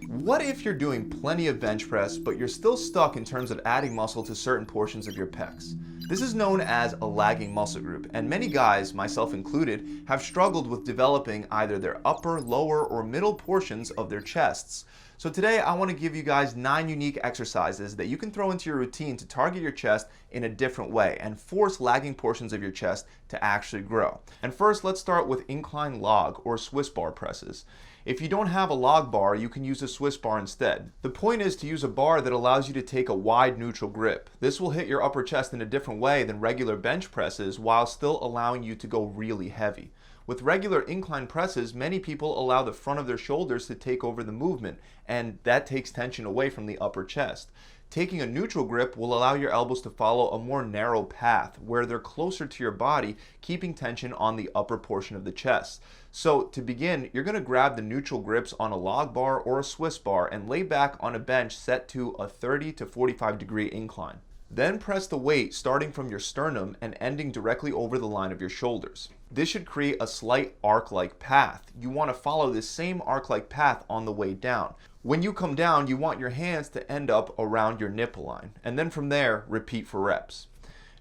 What if you're doing plenty of bench press, but you're still stuck in terms of adding muscle to certain portions of your pecs? This is known as a lagging muscle group, and many guys, myself included, have struggled with developing either their upper, lower, or middle portions of their chests. So today I want to give you guys 9 unique exercises that you can throw into your routine to target your chest in a different way and force lagging portions of your chest to actually grow. And first, let's start with incline log or Swiss bar presses. If you don't have a log bar, you can use a Swiss bar instead. The point is to use a bar that allows you to take a wide neutral grip. This will hit your upper chest in a different way than regular bench presses while still allowing you to go really heavy. With regular incline presses, many people allow the front of their shoulders to take over the movement, and that takes tension away from the upper chest. Taking a neutral grip will allow your elbows to follow a more narrow path where they're closer to your body, keeping tension on the upper portion of the chest. So to begin, you're going to grab the neutral grips on a log bar or a Swiss bar and lay back on a bench set to a 30 to 45 degree incline. Then press the weight starting from your sternum and ending directly over the line of your shoulders. This should create a slight arc-like path. You want to follow this same arc-like path on the way down. When you come down, you want your hands to end up around your nipple line, and then from there, repeat for reps.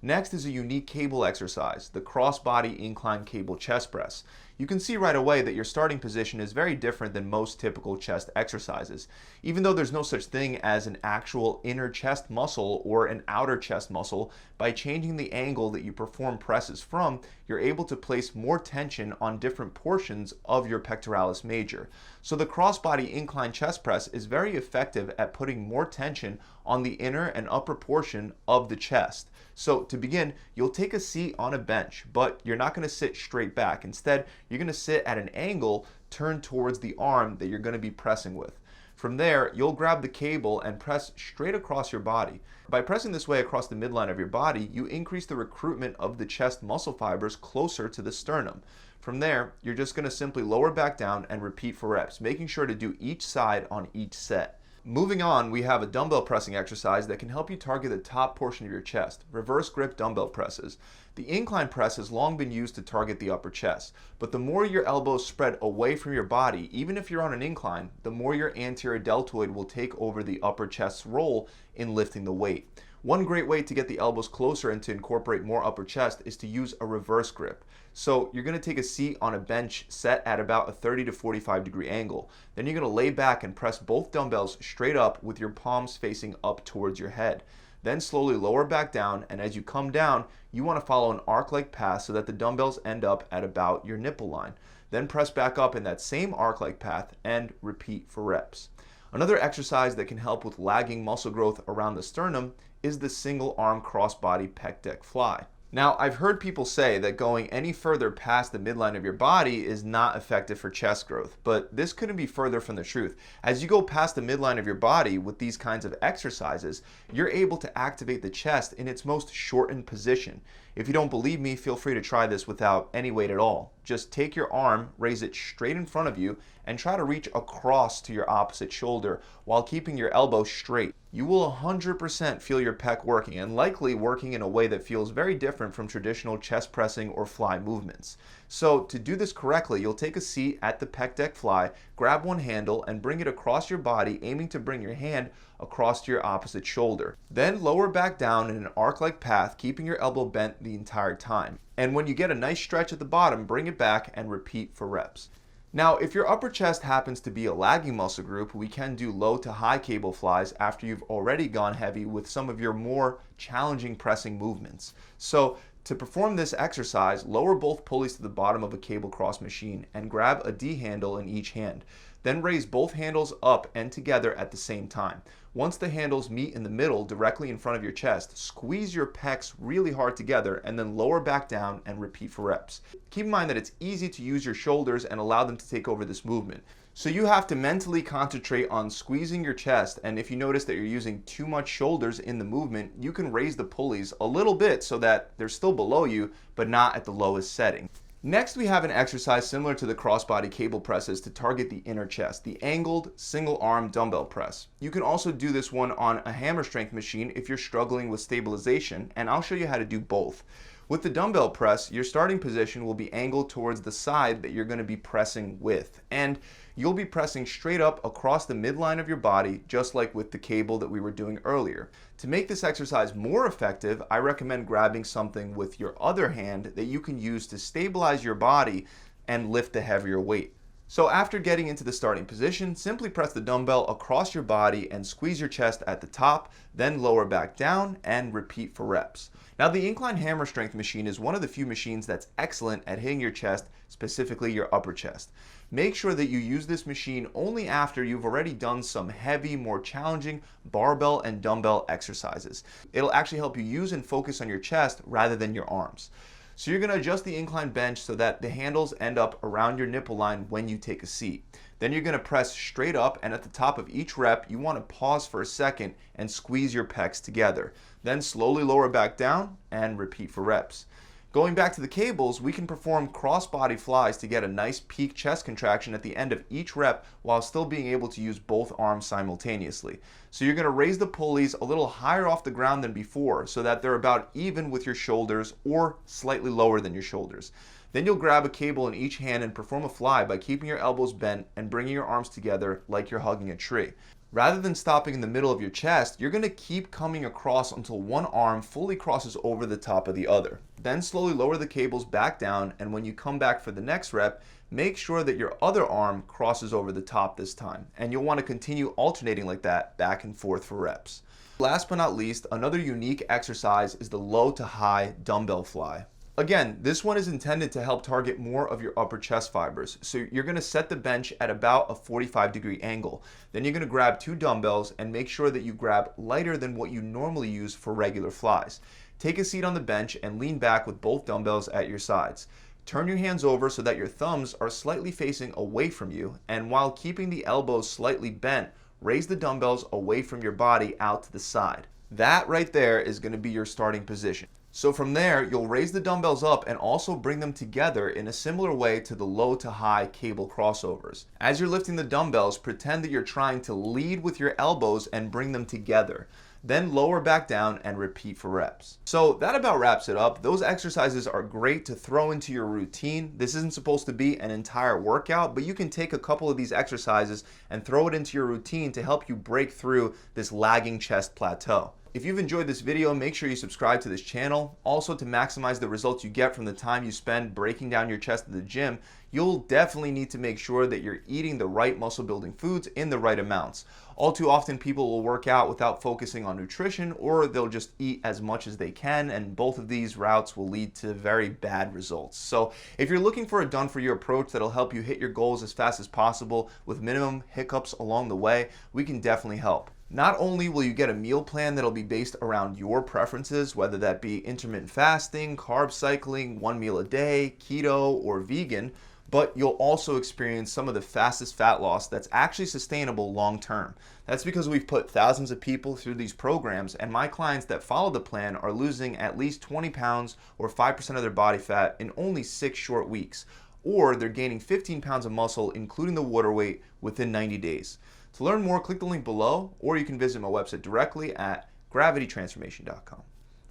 Next is a unique cable exercise, the Crossbody incline cable chest press. You can see right away that your starting position is very different than most typical chest exercises. Even though there's no such thing as an actual inner chest muscle or an outer chest muscle, by changing the angle that you perform presses from, you're able to place more tension on different portions of your pectoralis major. So the Crossbody incline chest press is very effective at putting more tension on the inner and upper portion of the chest. So to begin, you'll take a seat on a bench, but you're not going to sit straight back. Instead, you're going to sit at an angle turned towards the arm that you're going to be pressing with. From there, you'll grab the cable and press straight across your body. By pressing this way across the midline of your body, you increase the recruitment of the chest muscle fibers closer to the sternum. From there, you're just going to simply lower back down and repeat for reps, making sure to do each side on each set. Moving on, we have a dumbbell pressing exercise that can help you target the top portion of your chest, reverse grip dumbbell presses. The incline press has long been used to target the upper chest, but the more your elbows spread away from your body, even if you're on an incline, the more your anterior deltoid will take over the upper chest's role in lifting the weight. One great way to get the elbows closer and to incorporate more upper chest is to use a reverse grip. So you're going to take a seat on a bench set at about a 30 to 45 degree angle. Then you're going to lay back and press both dumbbells straight up with your palms facing up towards your head. Then slowly lower back down, and as you come down, you want to follow an arc-like path so that the dumbbells end up at about your nipple line. Then press back up in that same arc-like path and repeat for reps. Another exercise that can help with lagging muscle growth around the sternum is the single arm crossbody pec deck fly. Now, I've heard people say that going any further past the midline of your body is not effective for chest growth, but this couldn't be further from the truth. As you go past the midline of your body with these kinds of exercises, you're able to activate the chest in its most shortened position. If you don't believe me, feel free to try this without any weight at all. Just take your arm, raise it straight in front of you, and try to reach across to your opposite shoulder while keeping your elbow straight. You will 100% feel your pec working, and likely working in a way that feels very different from traditional chest pressing or fly movements. So to do this correctly, you'll take a seat at the pec deck fly, grab one handle, and bring it across your body, aiming to bring your hand across to your opposite shoulder. Then lower back down in an arc-like path, keeping your elbow bent the entire time. And when you get a nice stretch at the bottom, bring it back and repeat for reps. Now, if your upper chest happens to be a lagging muscle group, we can do low to high cable flies after you've already gone heavy with some of your more challenging pressing movements. So to perform this exercise, lower both pulleys to the bottom of a cable cross machine and grab a D handle in each hand. Then raise both handles up and together at the same time. Once the handles meet in the middle directly in front of your chest, squeeze your pecs really hard together and then lower back down and repeat for reps. Keep in mind that it's easy to use your shoulders and allow them to take over this movement. So you have to mentally concentrate on squeezing your chest, and if you notice that you're using too much shoulders in the movement, you can raise the pulleys a little bit so that they're still below you, but not at the lowest setting. Next, we have an exercise similar to the crossbody cable presses to target the inner chest, the angled single arm dumbbell press. You can also do this one on a hammer strength machine if you're struggling with stabilization, and I'll show you how to do both. With the dumbbell press, your starting position will be angled towards the side that you're going to be pressing with, and you'll be pressing straight up across the midline of your body, just like with the cable that we were doing earlier. To make this exercise more effective, I recommend grabbing something with your other hand that you can use to stabilize your body and lift the heavier weight. So after getting into the starting position, simply press the dumbbell across your body and squeeze your chest at the top, then lower back down and repeat for reps. Now the Incline hammer strength machine is one of the few machines that's excellent at hitting your chest, specifically your upper chest. Make sure that you use this machine only after you've already done some heavy, more challenging barbell and dumbbell exercises. It'll actually help you use and focus on your chest rather than your arms. So you're going to adjust the incline bench so that the handles end up around your nipple line when you take a seat. Then you're going to press straight up, and at the top of each rep, you want to pause for a second and squeeze your pecs together. Then slowly lower back down and repeat for reps. Going back to the cables, we can perform crossbody flies to get a nice peak chest contraction at the end of each rep while still being able to use both arms simultaneously. So you're going to raise the pulleys a little higher off the ground than before so that they're about even with your shoulders or slightly lower than your shoulders. Then you'll grab a cable in each hand and perform a fly by keeping your elbows bent and bringing your arms together like you're hugging a tree. Rather than stopping in the middle of your chest, you're going to keep coming across until one arm fully crosses over the top of the other. Then slowly lower the cables back down, and when you come back for the next rep, make sure that your other arm crosses over the top this time. And you'll want to continue alternating like that back and forth for reps. Last but not least, another unique exercise is the low to high dumbbell fly. Again, this one is intended to help target more of your upper chest fibers. So you're going to set the bench at about a 45-degree angle. Then you're going to grab 2 dumbbells and make sure that you grab lighter than what you normally use for regular flies. Take a seat on the bench and lean back with both dumbbells at your sides. Turn your hands over so that your thumbs are slightly facing away from you, and while keeping the elbows slightly bent, raise the dumbbells away from your body out to the side. That right there is going to be your starting position. So from there, you'll raise the dumbbells up and also bring them together in a similar way to the low to high cable crossovers. As you're lifting the dumbbells, pretend that you're trying to lead with your elbows and bring them together. Then lower back down and repeat for reps. So that about wraps it up. Those exercises are great to throw into your routine. This isn't supposed to be an entire workout, but you can take a couple of these exercises and throw it into your routine to help you break through this lagging chest plateau. If you've enjoyed this video, make sure you subscribe to this channel. Also, to maximize the results you get from the time you spend breaking down your chest at the gym, you'll definitely need to make sure that you're eating the right muscle building foods in the right amounts. All too often people will work out without focusing on nutrition, or they'll just eat as much as they can, and both of these routes will lead to very bad results. So if you're looking for a done-for-you approach that'll help you hit your goals as fast as possible with minimum hiccups along the way, we can definitely help. Not only will you get a meal plan that'll be based around your preferences, whether that be intermittent fasting, carb cycling, 1 meal a day, keto, or vegan, but you'll also experience some of the fastest fat loss that's actually sustainable long term. That's because we've put thousands of people through these programs, and my clients that follow the plan are losing at least 20 pounds or 5% of their body fat in only 6 short weeks, or they're gaining 15 pounds of muscle, including the water weight, within 90 days. To learn more, click the link below, or you can visit my website directly at gravitytransformation.com.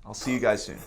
I'll see you guys soon.